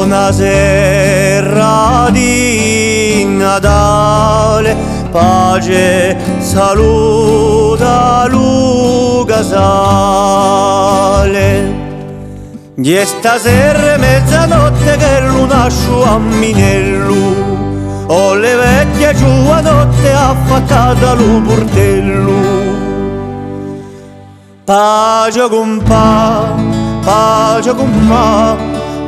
Buonasera di Natale, pace, saluta Lugasale. Di stasera è mezzanotte che lunascio a Minellu, ho le vecchie giovanotte affaccata allo portello. Pace con ma,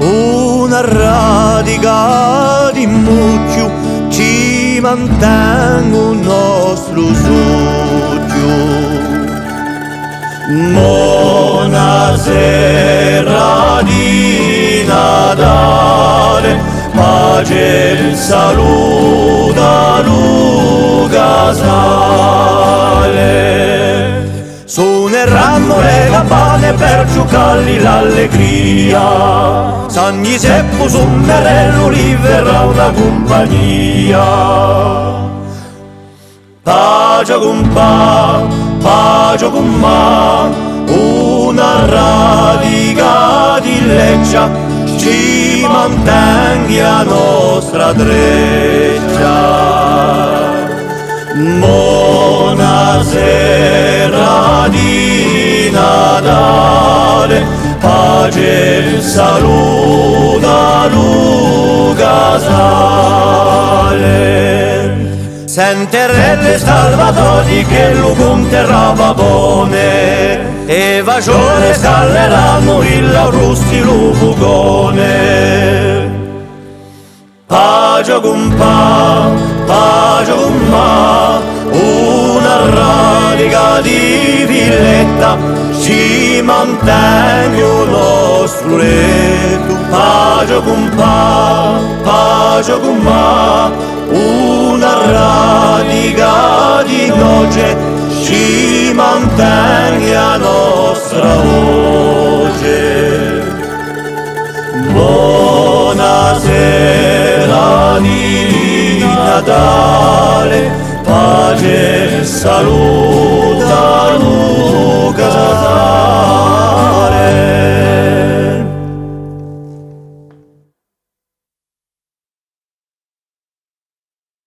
una radica di mucchio ci mantengo il nostro sogno. Buonasera di Natale, pace e saluta Lugasale. Suoneranno le campane per giocarli l'allegria, San Giuseppe sommerello li verrà una compagnia. Pace con ma, una radica di leccia ci mantenga a nostra dreccia. Buonasera di Natale, pace e saluta Lugasale. Senterelle Salvatori che lo conterrà vapone, e vacione scalleranno il russi lo fugone. Pace con ma, una radica di villetta ci mantenga il nostro letto. Pace con ma, una radica di noce ci mantenga la nostra voce. Buonasera di Natale, pace e salute